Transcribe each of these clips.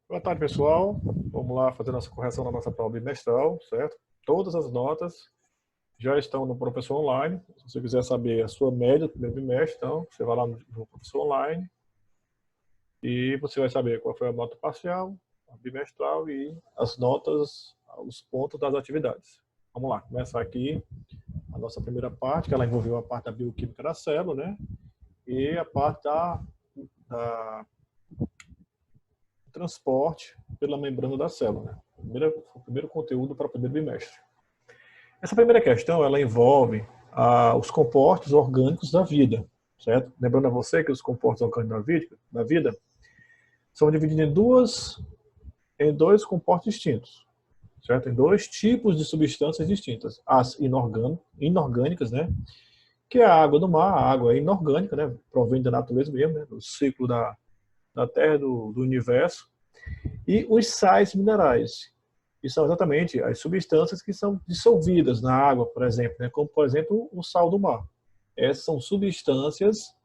Boa tarde, pessoal. Vamos lá fazer nossa correção na nossa prova bimestral, certo? Todas as notas já estão no professor online. Se você quiser saber a sua média do primeiro bimestre, então você vai lá no professor online e você vai saber qual foi a nota parcial, a bimestral e as notas, os pontos das atividades. Vamos lá, começar aqui a nossa primeira parte, que ela envolveu a parte da bioquímica da célula, né? E a parte da transporte pela membrana da célula. Né? O primeiro conteúdo para o primeiro bimestre. Essa primeira questão, ela envolve os compostos orgânicos da vida, certo? Lembrando a você que os compostos orgânicos da vida são divididos em dois compostos distintos, certo? Em dois tipos de substâncias distintas. As inorgânicas, né? Que é a água do mar, a água inorgânica, né? Provém da natureza mesmo, né? Do ciclo da Terra, do universo. E os sais minerais, que são exatamente as substâncias que são dissolvidas na água, por exemplo, né? Como, por exemplo, o sal do mar. Essas são substâncias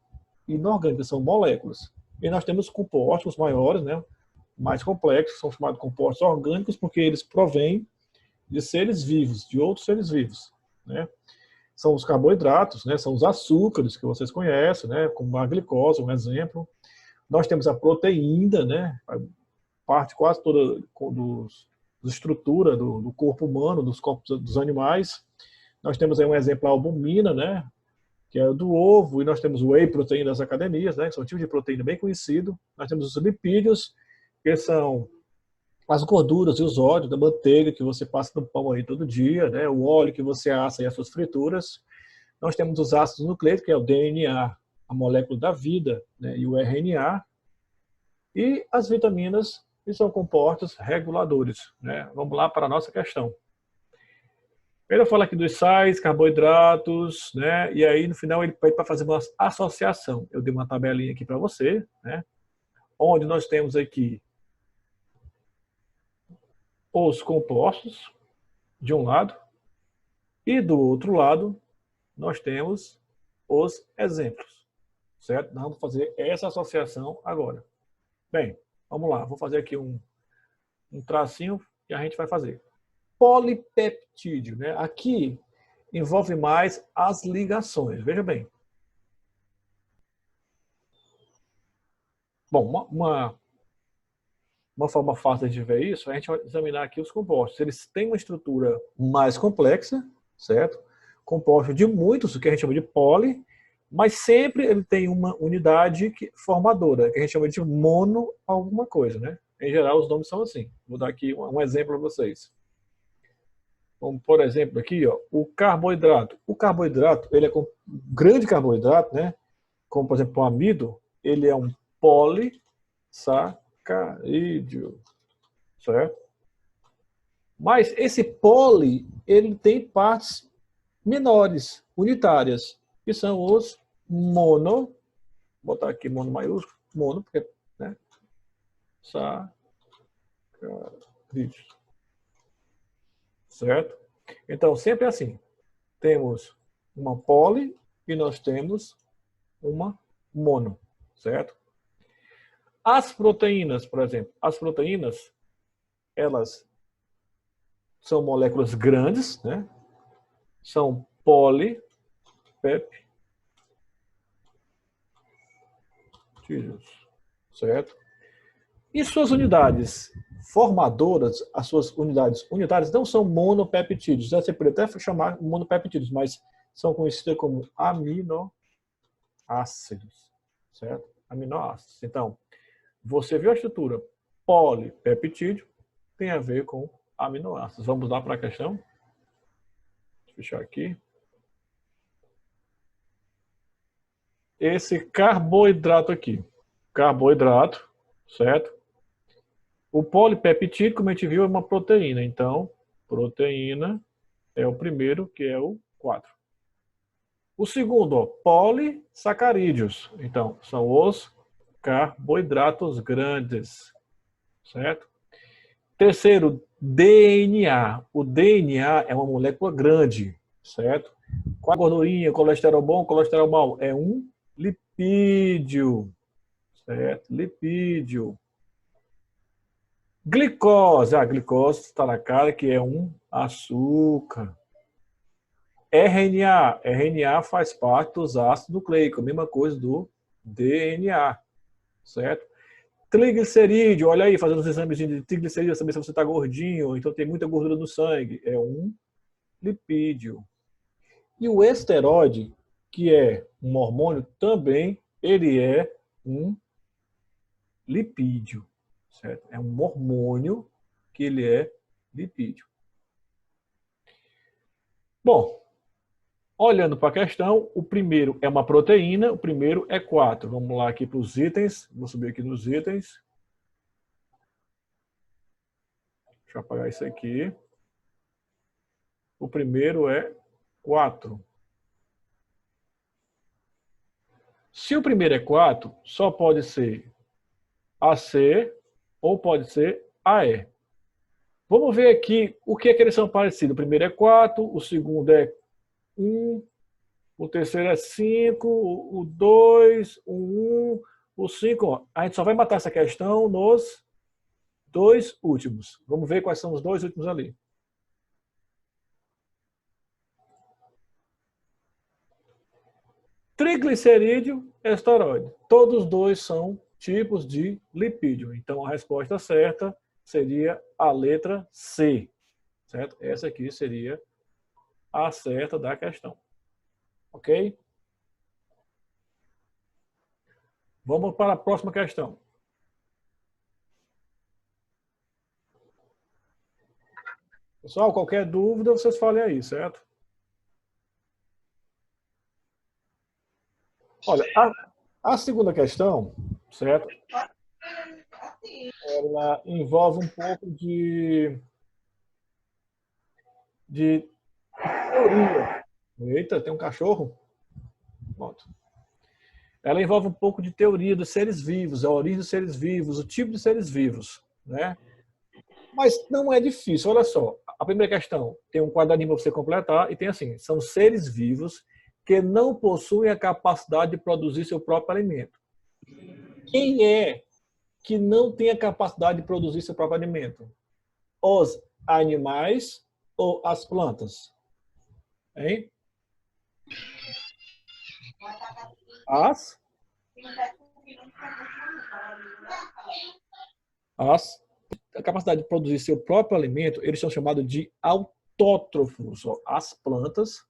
inorgânicas, são moléculas. E nós temos compostos maiores, né? Mais complexos, são chamados compostos orgânicos, porque eles provêm de seres vivos, de outros seres vivos, né? São os carboidratos, né? São os açúcares que vocês conhecem, né? Como a glicose, um exemplo. Nós temos a proteína, né? Parte quase toda da estrutura do corpo humano, dos corpos dos animais. Nós temos aí um exemplo, a albumina, né? Que é do ovo, e nós temos o whey protein das academias, né? Que são um tipo de proteína bem conhecido. Nós temos os lipídios, que são as gorduras e os óleos da manteiga que você passa no pão aí todo dia, né? O óleo que você assa aí as suas frituras. Nós temos os ácidos nucleicos, que é o DNA, a molécula da vida, né? E o RNA. E as vitaminas, que são compostos reguladores, né? Vamos lá para a nossa questão. Primeiro eu falo aqui dos sais, carboidratos, né? E aí no final ele pede para fazer uma associação. Eu dei uma tabelinha aqui para você, né? Onde nós temos aqui os compostos de um lado e do outro lado nós temos os exemplos, certo? Nós vamos fazer essa associação agora. Bem, vamos lá. Vou fazer aqui um tracinho que a gente vai fazer. Polipeptídeo, né? Aqui envolve mais as ligações. Veja bem. Bom, uma forma fácil de ver isso, a gente vai examinar aqui os compostos. Eles têm uma estrutura mais complexa, certo? Composto de muitos, o que a gente chama de poli, mas sempre ele tem uma unidade formadora, que a gente chama de mono alguma coisa, né? Em geral, os nomes são assim. Vou dar aqui um exemplo para vocês. Como, por exemplo, aqui, ó, o carboidrato. O carboidrato, ele é um grande carboidrato, né? Como, por exemplo, o amido, ele é um polissacarídeo, certo? Mas esse poli, ele tem partes menores, unitárias, que são os mono, vou botar aqui mono maiúsculo, mono, porque, né? Sacarídeos. Certo? Então, sempre assim. Temos uma poli e nós temos uma mono, certo? As proteínas, por exemplo, as proteínas, elas são moléculas grandes, né? São polipeptídeos, certo? E suas unidades formadoras, as suas unidades unitárias não são monopeptídeos. Você pode até chamar monopeptídeos, mas são conhecidas como aminoácidos, certo? Aminoácidos. Então, você viu a estrutura polipeptídeo, tem a ver com aminoácidos. Vamos lá para a questão? Deixa eu fechar aqui. Esse carboidrato aqui. Carboidrato, certo? O polipeptídeo, como a gente viu, é uma proteína. Então, proteína é o primeiro, que é o 4. O segundo, ó, polissacarídeos. Então, são os carboidratos grandes, certo? Terceiro, DNA. O DNA é uma molécula grande, certo? Qual a gordurinha, colesterol bom, colesterol mau? É um lipídio, certo? Lipídio. Glicose. A glicose está na cara que é um açúcar. RNA. RNA faz parte dos ácidos nucleicos, a mesma coisa do DNA, certo? Triglicerídeo, olha aí, fazendo os exames de triglicerídeo, saber se você está gordinho, então tem muita gordura no sangue. É um lipídio. E o esteroide, que é um hormônio, também ele é um lipídio, certo? É um hormônio que ele é lipídio. Bom, olhando para a questão, o primeiro é uma proteína, o primeiro é 4. Vamos lá aqui para os itens, vou subir aqui nos itens. Deixa eu apagar isso aqui. O primeiro é 4. Se o primeiro é 4, só pode ser AC ou pode ser AE. Vamos ver aqui o que é que eles são parecidos. O primeiro é 4, o segundo é 1, o terceiro é 5, o 2, o 1, o 5. A gente só vai matar essa questão nos 2 últimos. Vamos ver quais são os 2 últimos ali. Triglicerídeo, esteroide. Todos os dois são tipos de lipídio. Então a resposta certa seria a letra C, certo? Essa aqui seria a certa da questão. Ok? Vamos para a próxima questão. Pessoal, qualquer dúvida, vocês falem aí, certo? Olha, a segunda questão, certo? Ela envolve um pouco de teoria. Eita, tem um cachorro? Pronto. Ela envolve um pouco de teoria dos seres vivos, a origem dos seres vivos, o tipo de seres vivos, né? Mas não é difícil, olha só. A primeira questão tem um quadradinho para você completar e tem assim, são seres vivos que não possuem a capacidade de produzir seu próprio alimento. Quem é que não tem a capacidade de produzir seu próprio alimento? Os animais ou as plantas? Hein? A capacidade de produzir seu próprio alimento, eles são chamados de autótrofos. As plantas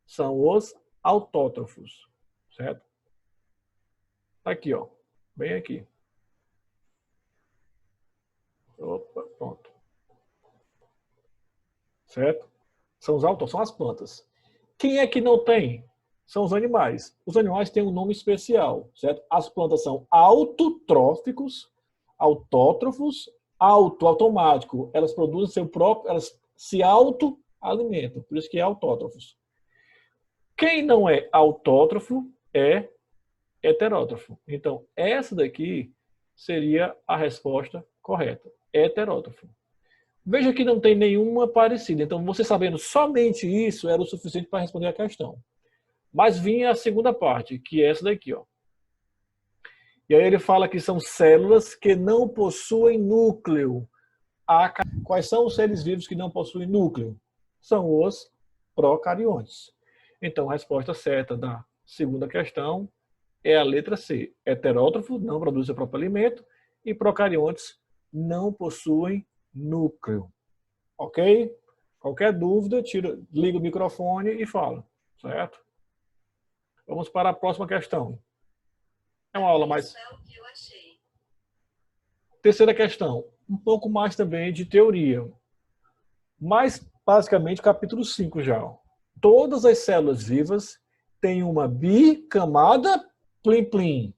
são os autótrofos, certo? Tá aqui, ó, bem aqui. Opa, pronto. Certo? São os autótrofos, são as plantas. Quem é que não tem? São os animais. Os animais têm um nome especial, certo? As plantas são autotróficos, autótrofos, automático. Elas produzem seu próprio, elas se autoalimentam, por isso que é autótrofos. Quem não é autótrofo é heterótrofo. Então, essa daqui seria a resposta correta. Heterótrofo. Veja que não tem nenhuma parecida. Então, você sabendo somente isso era o suficiente para responder a questão. Mas vinha a segunda parte, que é essa daqui, ó. E aí ele fala que são células que não possuem núcleo. Quais são os seres vivos que não possuem núcleo? São os procariontes. Então, a resposta certa da segunda questão é a letra C. Heterótrofo não produz seu próprio alimento e procariontes não possuem núcleo. Ok? Qualquer dúvida, liga o microfone e fala. Certo? Vamos para a próxima questão. É uma aula mais... Terceira questão. Um pouco mais também de teoria. Mas, basicamente, capítulo 5 já. Todas as células vivas têm uma bicamada plim-plim.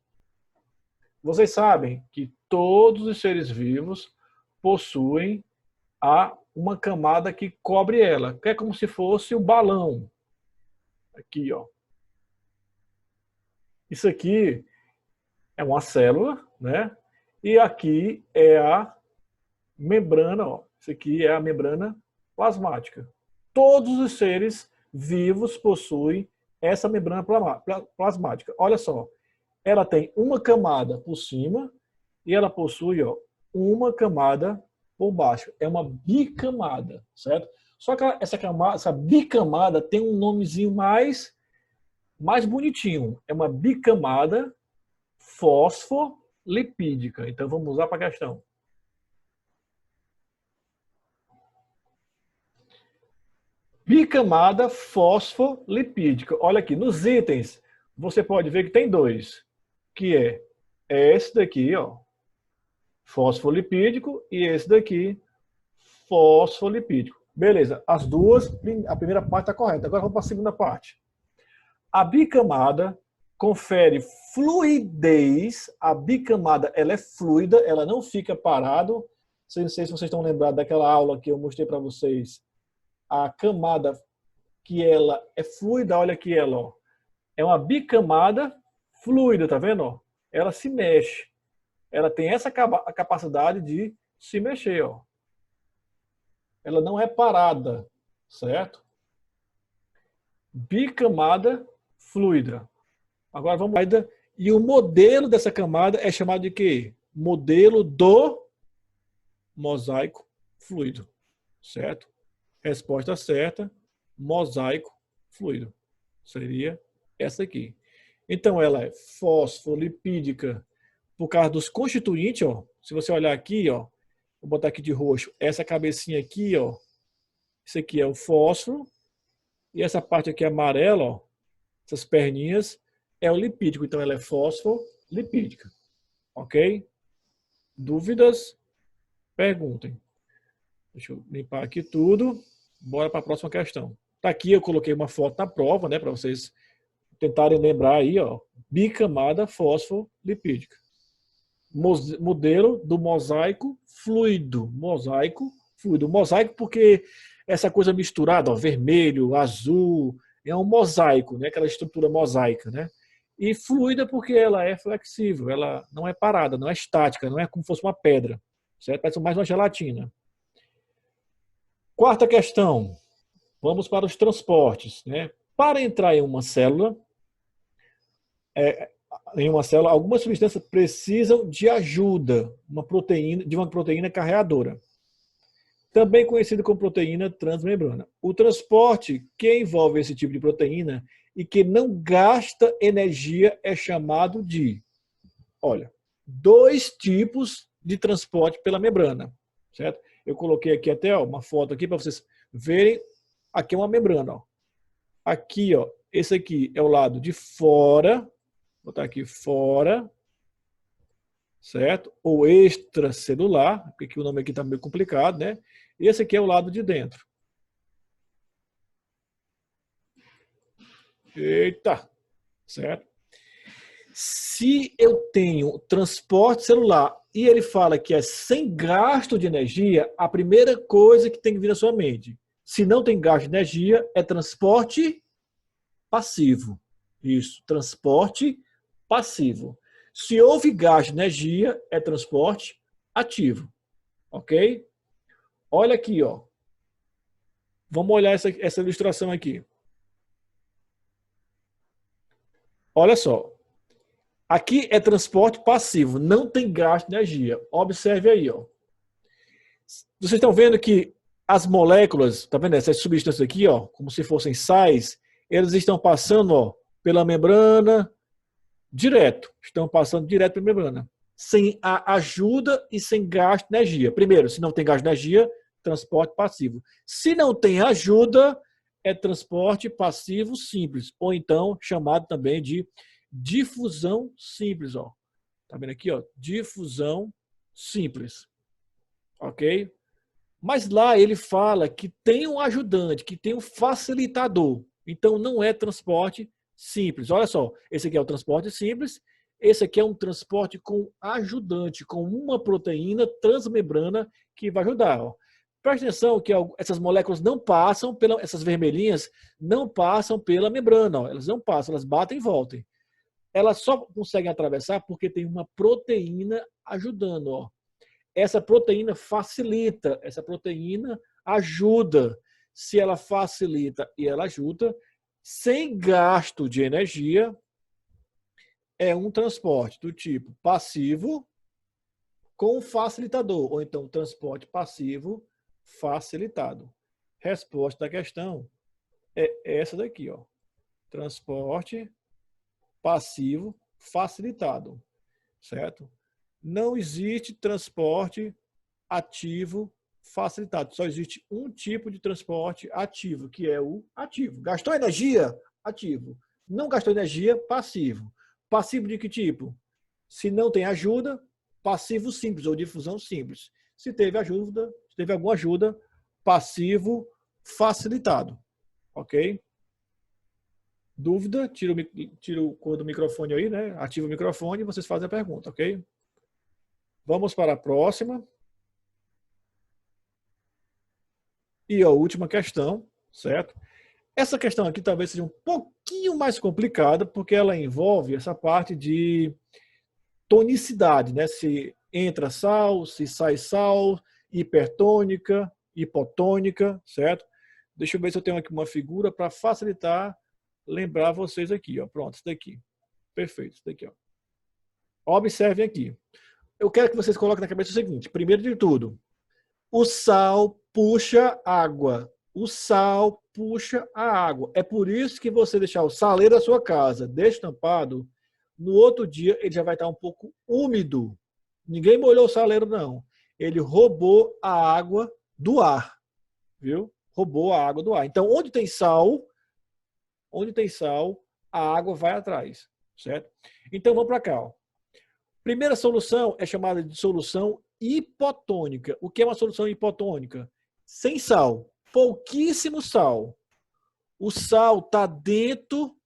Vocês sabem que todos os seres vivos possuem uma camada que cobre ela, que é como se fosse o balão. Aqui, ó. Isso aqui é uma célula, né? E aqui é a membrana, ó. Isso aqui é a membrana plasmática. Todos os seres vivos possuem essa membrana plasmática. Olha só, ela tem uma camada por cima e ela possui, ó, uma camada por baixo. É uma bicamada, certo? Só que essa bicamada tem um nomezinho mais bonitinho. É uma bicamada fosfolipídica. Então vamos lá para a questão. Bicamada fosfolipídica. Olha aqui, nos itens, você pode ver que tem dois, que é esse daqui, ó, fosfolipídico, e esse daqui, fosfolipídico. Beleza, as duas, a primeira parte está correta. Agora vamos para a segunda parte. A bicamada confere fluidez. A bicamada, ela é fluida, ela não fica parada. Não sei se vocês estão lembrados daquela aula que eu mostrei para vocês. A camada que ela é fluida, olha aqui ela, ó. É uma bicamada fluida, tá vendo? Ó? Ela se mexe. Ela tem essa capacidade de se mexer, ó. Ela não é parada, certo? Bicamada fluida. Agora vamos lá. E o modelo dessa camada é chamado de quê? Modelo do mosaico fluido, certo? Resposta certa, mosaico fluido. Seria essa aqui. Então ela é fosfolipídica por causa dos constituintes, ó. Se você olhar aqui, ó, vou botar aqui de roxo, essa cabecinha aqui, ó, isso aqui é o fósforo, e essa parte aqui amarela, ó, essas perninhas, é o lipídico. Então ela é fosfolipídica. Ok? Dúvidas? Perguntem. Deixa eu limpar aqui tudo. Bora para a próxima questão. Tá aqui, eu coloquei uma foto na prova, né, para vocês tentarem lembrar aí, ó, bicamada fosfolipídica. Modelo do mosaico fluido. Mosaico fluido. Mosaico porque essa coisa misturada, ó, vermelho, azul, é um mosaico, né, aquela estrutura mosaica, né? E fluida porque ela é flexível, ela não é parada, não é estática, não é como se fosse uma pedra, certo? Parece mais uma gelatina. Quarta questão. Vamos para os transportes, né? Para entrar em uma célula, algumas substâncias precisam de ajuda, de uma proteína carreadora, também conhecida como proteína transmembrana. O transporte que envolve esse tipo de proteína e que não gasta energia é chamado de, olha, dois tipos de transporte pela membrana, certo? Eu coloquei aqui até uma foto aqui para vocês verem. Aqui é uma membrana, ó. Aqui, ó, esse aqui é o lado de fora, vou botar aqui fora, certo? Ou extracelular, porque o nome aqui está meio complicado, né? E esse aqui é o lado de dentro. Eita, certo? Se eu tenho transporte celular e ele fala que é sem gasto de energia, a primeira coisa que tem que vir na sua mente, se não tem gasto de energia, é transporte passivo. Isso, transporte passivo. Se houve gasto de energia, é transporte ativo. Ok? Olha aqui, ó. Vamos olhar essa ilustração aqui. Olha só. Aqui é transporte passivo, não tem gasto de energia. Observe aí, ó. Vocês estão vendo que as moléculas, tá vendo essas substâncias aqui, ó, como se fossem sais, eles estão passando, ó, pela membrana direto. Estão passando direto pela membrana, sem a ajuda e sem gasto de energia. Primeiro, se não tem gasto de energia, transporte passivo. Se não tem ajuda, é transporte passivo simples, ou então chamado também de difusão simples, ó. Tá vendo aqui, ó? Difusão simples. Ok? Mas lá ele fala que tem um ajudante, que tem um facilitador. Então não é transporte simples. Olha só, esse aqui é o transporte simples, esse aqui é um transporte com ajudante, com uma proteína transmembrana que vai ajudar. Ó. Preste atenção que essas moléculas não passam, essas vermelhinhas não passam pela membrana. Ó. Elas não passam, elas batem e voltam. Elas só conseguem atravessar porque tem uma proteína ajudando. Ó. Essa proteína facilita, essa proteína ajuda. Se ela facilita e ela ajuda, sem gasto de energia, é um transporte do tipo passivo com facilitador, ou então transporte passivo facilitado. Resposta da questão é essa daqui, ó. Transporte passivo facilitado, certo? Não existe transporte ativo facilitado. Só existe um tipo de transporte ativo, que é o ativo. Gastou energia? Ativo. Não gastou energia? Passivo. Passivo de que tipo? Se não tem ajuda, passivo simples ou difusão simples. Se teve ajuda, se teve alguma ajuda, passivo facilitado. Ok? Dúvida? Tira o cor do microfone aí, né? Ativa o microfone e vocês fazem a pergunta, ok? Vamos para a próxima. E a última questão, certo? Essa questão aqui talvez seja um pouquinho mais complicada, porque ela envolve essa parte de tonicidade, né? Se entra sal, se sai sal, hipertônica, hipotônica, certo? Deixa eu ver se eu tenho aqui uma figura para facilitar lembrar vocês aqui, ó. Pronto, isso daqui. Perfeito, isso daqui, ó. Observem aqui. Eu quero que vocês coloquem na cabeça o seguinte: primeiro de tudo, o sal puxa água. O sal puxa a água. É por isso que você deixar o saleiro da sua casa destampado, no outro dia ele já vai estar um pouco úmido. Ninguém molhou o saleiro, não. Ele roubou a água do ar. Viu? Roubou a água do ar. Então, onde tem sal, a água vai atrás. Certo? Então, vamos para cá. Ó. Primeira solução é chamada de solução hipotônica. O que é uma solução hipotônica? Sem sal. Pouquíssimo sal. O sal está dentro,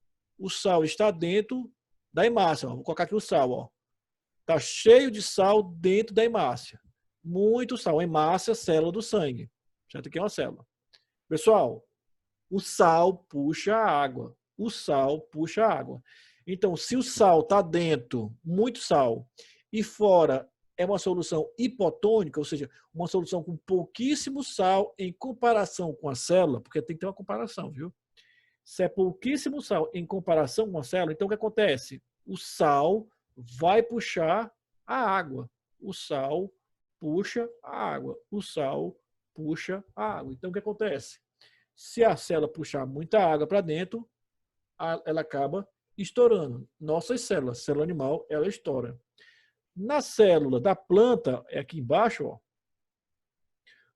está dentro da hemácia. Vou colocar aqui o sal. Está cheio de sal dentro da hemácia. Muito sal. Hemácia, célula do sangue. Certo? Aqui é uma célula. Pessoal, o sal puxa a água. O sal puxa a água. Então, se o sal está dentro, muito sal, e fora é uma solução hipotônica, ou seja, uma solução com pouquíssimo sal em comparação com a célula, porque tem que ter uma comparação, viu? Se é pouquíssimo sal em comparação com a célula, então o que acontece? O sal vai puxar a água. O sal puxa a água. O sal puxa a água. Então o que acontece? Se a célula puxar muita água para dentro, ela acaba estourando. Nossas células, célula animal, ela estoura. Na célula da planta, é aqui embaixo, ó,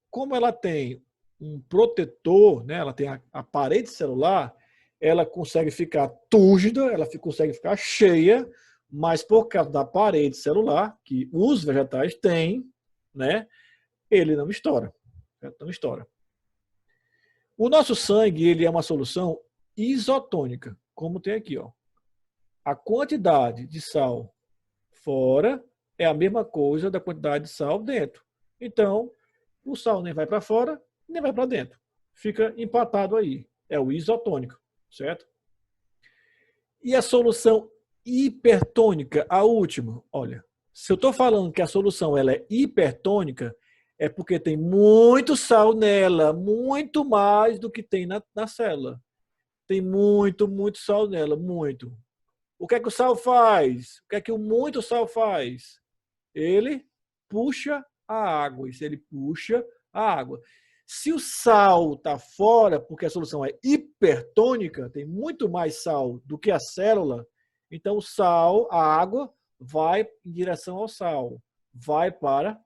como ela tem um protetor, né, ela tem a parede celular, ela consegue ficar túrgida, ela consegue ficar cheia, mas por causa da parede celular, que os vegetais têm, né, ele não estoura. Não estoura. O nosso sangue, ele é uma solução isotônica, como tem aqui, ó. A quantidade de sal fora é a mesma coisa da quantidade de sal dentro. Então, o sal nem vai para fora, nem vai para dentro. Fica empatado aí. É o isotônico, certo? E a solução hipertônica, a última. Olha, se eu estou falando que a solução ela é hipertônica, é porque tem muito sal nela, muito mais do que tem na célula. Tem muito sal nela, muito. O que é que o sal faz? O que é que o muito sal faz? Ele puxa a água. E se ele puxa a água. Se o sal está fora, porque a solução é hipertônica, tem muito mais sal do que a célula, então o sal, a água, vai em direção ao sal. Vai para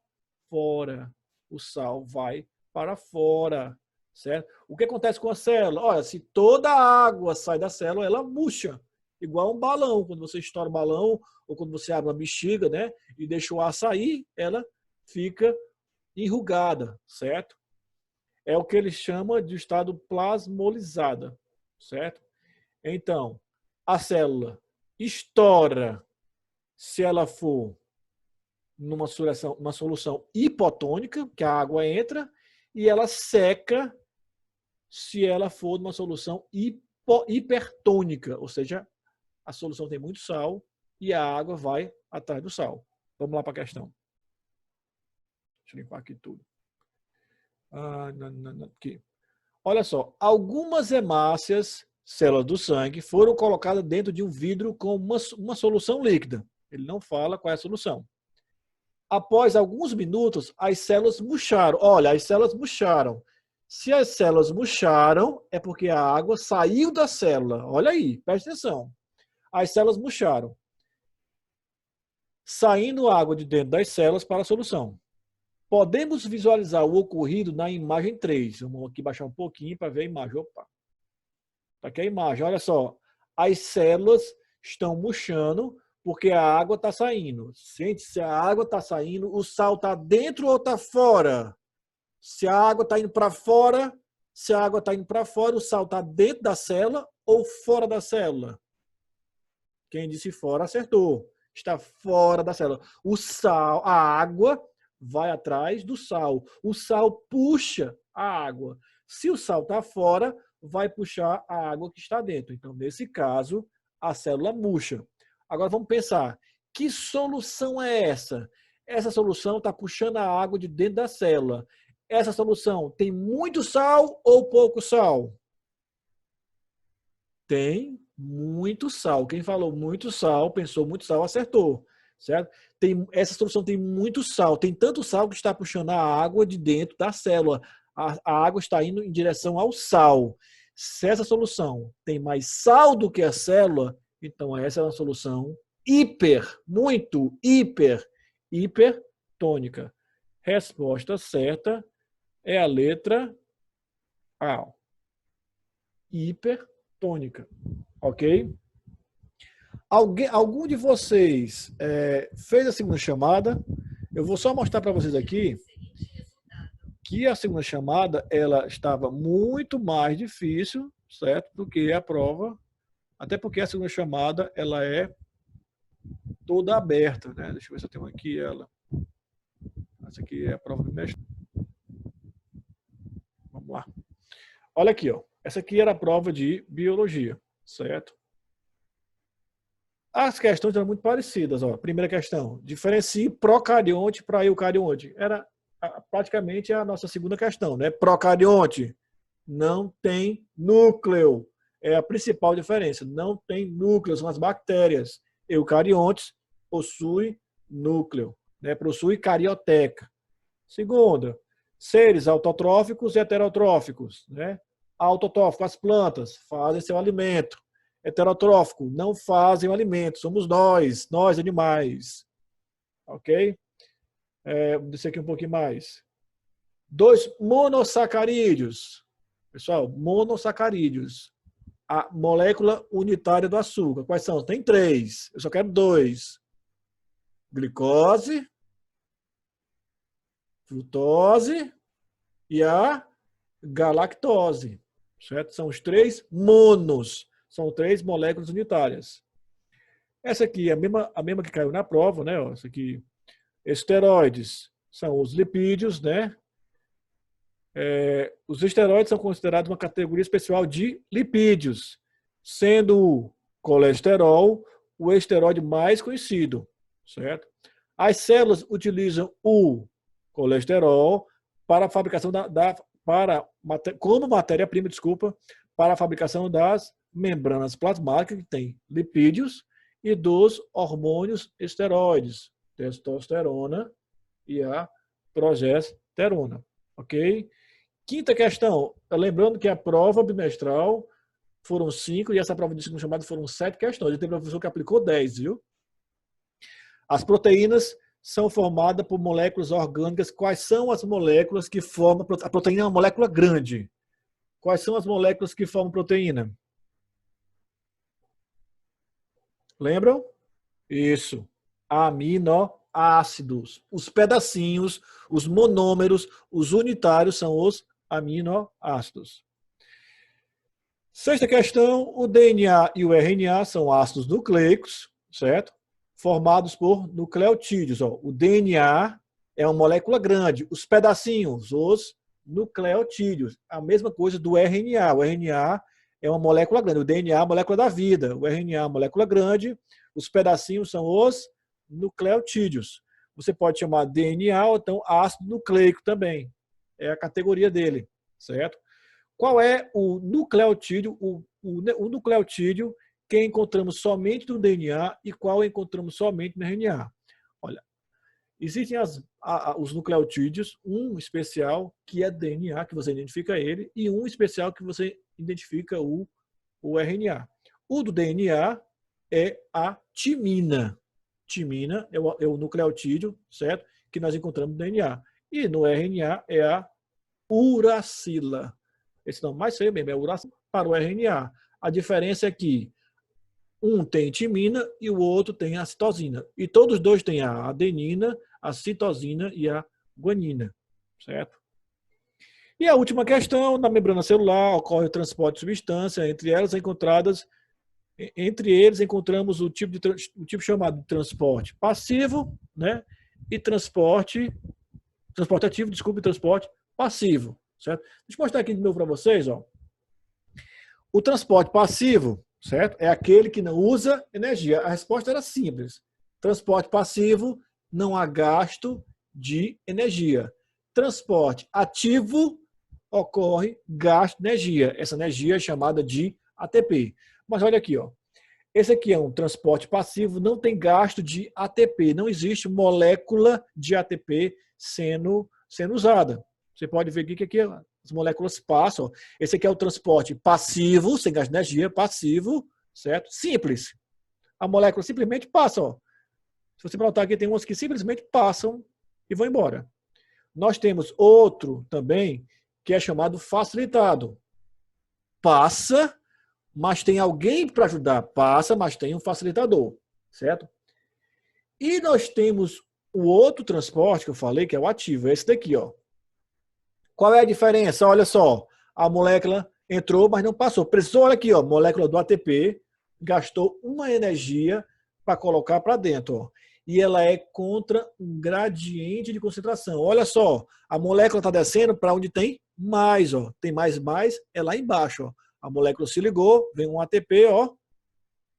fora. O sal vai para fora. Certo? O que acontece com a célula? Olha, se toda a água sai da célula, ela murcha. Igual um balão, quando você estoura o balão, ou quando você abre uma bexiga, né, e deixa o ar sair, ela fica enrugada, certo? É o que ele chama de estado plasmolizada, certo? Então, a célula estoura se ela for numa solução hipotônica, que a água entra, e ela seca se ela for numa solução hipertônica, ou seja, a solução tem muito sal e a água vai atrás do sal. Vamos lá para a questão. Deixa eu limpar aqui tudo. Aqui. Olha só, algumas hemácias, células do sangue, foram colocadas dentro de um vidro com uma solução líquida. Ele não fala qual é a solução. Após alguns minutos, as células murcharam. Olha, as células murcharam. Se as células murcharam, é porque a água saiu da célula. Olha aí, preste atenção. As células murcharam. Saindo água de dentro das células para a solução. Podemos visualizar o ocorrido na imagem 3. Vamos aqui baixar um pouquinho para ver a imagem. Opa. Tá aqui a imagem. Olha só. As células estão murchando porque a água está saindo. Gente, se a água está saindo, o sal está dentro ou está fora? Se a água está indo para fora, o sal está dentro da célula ou fora da célula? Quem disse fora acertou. Está fora da célula. O sal, a água vai atrás do sal. O sal puxa a água. Se o sal está fora, vai puxar a água que está dentro. Então, nesse caso, a célula murcha. Agora vamos pensar, que solução é essa? Essa solução está puxando a água de dentro da célula. Essa solução tem muito sal ou pouco sal? Tem muito sal. Quem falou muito sal, pensou muito sal, acertou. Certo? Essa solução tem muito sal. Tem tanto sal que está puxando a água de dentro da célula. A água está indo em direção ao sal. Se essa solução tem mais sal do que a célula, então essa é uma solução hipertônica. Resposta certa é a letra A. Hipertônica. Ok? Algum de vocês fez a segunda chamada? Eu vou só mostrar para vocês aqui que a segunda chamada ela estava muito mais difícil, certo, do que a prova, até porque a segunda chamada ela é toda aberta, né? Deixa eu ver se eu tenho aqui ela. Essa aqui é a prova do mestre. Vamos lá. Olha aqui, ó. Essa aqui era a prova de biologia, certo? As questões eram muito parecidas. Ó. Primeira questão, diferencie procarionte para eucarionte. Era praticamente a nossa segunda questão, né? Procarionte não tem núcleo. É a principal diferença. Não tem núcleo, são as bactérias. Eucariontes possuem núcleo, né? Possui carioteca. Segunda, seres autotróficos e heterotróficos, né? Autotrófico, as plantas fazem seu alimento. Heterotrófico, não fazem o alimento. Somos nós animais. Ok? Vou descer aqui um pouquinho mais. 2 monossacarídeos. Pessoal, monossacarídeos. A molécula unitária do açúcar. Quais são? Tem 3. Eu só quero 2. Glicose, frutose e a galactose. Certo? São os 3 monos. São 3 moléculas unitárias. Essa aqui é a mesma que caiu na prova, né? Essa aqui, esteroides são os lipídios, né? Os esteroides são considerados uma categoria especial de lipídios, sendo o colesterol o esteroide mais conhecido, certo? As células utilizam o colesterol para a fabricação como matéria-prima, para a fabricação das membranas plasmáticas, que tem lipídios, e dos hormônios esteroides, testosterona e a progesterona. Ok? Quinta questão. Lembrando que a prova bimestral foram 5 e essa prova de segunda chamada foram 7 questões. E tem professor que aplicou 10, viu? As proteínas são formadas por moléculas orgânicas. Quais são as moléculas que formam... A proteína é uma molécula grande. Quais são as moléculas que formam proteína? Lembram? Isso. Aminoácidos. Os pedacinhos, os monômeros, os unitários são os aminoácidos. Sexta questão, o DNA e o RNA são ácidos nucleicos, certo? Formados por nucleotídeos. Ó. O DNA é uma molécula grande. Os pedacinhos, os nucleotídeos. A mesma coisa do RNA. O RNA é uma molécula grande. O DNA é a molécula da vida. O RNA é uma molécula grande. Os pedacinhos são os nucleotídeos. Você pode chamar DNA ou então ácido nucleico também. É a categoria dele, certo? Qual é o nucleotídeo? O nucleotídeo que encontramos somente no DNA e qual encontramos somente no RNA? Olha, Existem os nucleotídeos, um especial que é DNA, que você identifica ele, e um especial que você identifica o RNA. O do DNA é a timina. Timina é o nucleotídeo, certo? Que nós encontramos no DNA. E no RNA é a uracila. Esse nome mais feio mesmo, é uracila para o RNA. A diferença é que um tem timina e o outro tem a citosina. E todos dois têm a adenina, a citosina e a guanina, certo? E a última questão, na membrana celular ocorre o transporte de substância, entre eles encontramos o tipo chamado de transporte passivo, né? E transporte ativo, desculpe, transporte passivo, certo? Deixa eu mostrar aqui de novo para vocês, ó. O transporte passivo, certo? É aquele que não usa energia. A resposta era simples. Transporte passivo, não há gasto de energia. Transporte ativo, ocorre gasto de energia. Essa energia é chamada de ATP. Mas olha aqui, ó. Esse aqui é um transporte passivo, não tem gasto de ATP. Não existe molécula de ATP sendo usada. Você pode ver aqui que as moléculas passam. Ó. Esse aqui é o transporte passivo, sem gasto de energia, passivo, certo? Simples. A molécula simplesmente passa. Ó. Se você notar aqui, tem umas que simplesmente passam e vão embora. Nós temos outro também, que é chamado facilitado. Passa, mas tem alguém para ajudar. Passa, mas tem um facilitador, certo? E nós temos o outro transporte que eu falei, que é o ativo, é esse daqui, ó. Qual é a diferença? Olha só, a molécula entrou, mas não passou. Precisou, olha aqui, ó, molécula do ATP, gastou uma energia para colocar para dentro, ó. E ela é contra um gradiente de concentração. Olha só, a molécula está descendo para onde tem mais, ó. Tem mais, é lá embaixo, ó. A molécula se ligou, vem um ATP, ó,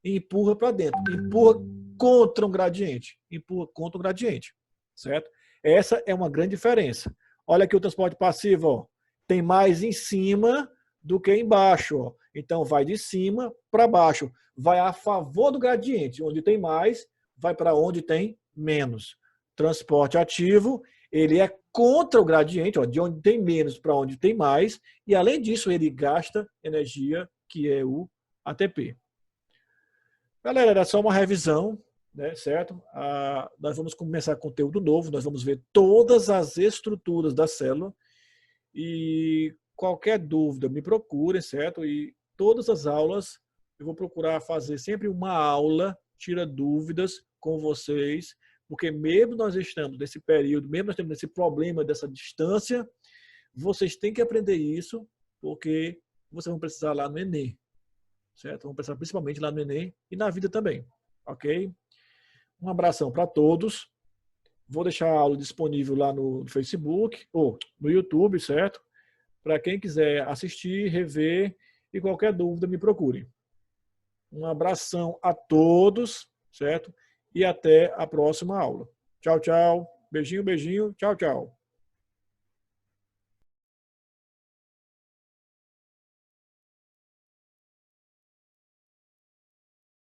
e empurra para dentro. Empurra contra um gradiente. Empurra contra um gradiente, certo? Essa é uma grande diferença. Olha aqui o transporte passivo, ó. Tem mais em cima do que embaixo, ó. Então vai de cima para baixo. Vai a favor do gradiente. Onde tem mais, vai para onde tem menos. Transporte ativo, ele é contra o gradiente, ó, de onde tem menos para onde tem mais, e além disso ele gasta energia, que é o ATP. Galera, era só uma revisão, né, certo? Nós vamos começar conteúdo novo, nós vamos ver todas as estruturas da célula, e qualquer dúvida me procure, certo? E todas as aulas eu vou procurar fazer sempre uma aula, tira dúvidas com vocês, porque mesmo nós estamos nesse período, mesmo nós temos esse problema dessa distância, vocês têm que aprender isso, porque vocês vão precisar lá no Enem, certo? Vão precisar principalmente lá no Enem e na vida também, ok? Um abração para todos. Vou deixar a aula disponível lá no Facebook ou no YouTube, certo? Para quem quiser assistir, rever e qualquer dúvida me procure. Um abração a todos, certo? E até a próxima aula. Tchau, tchau. Beijinho, beijinho. Tchau, tchau.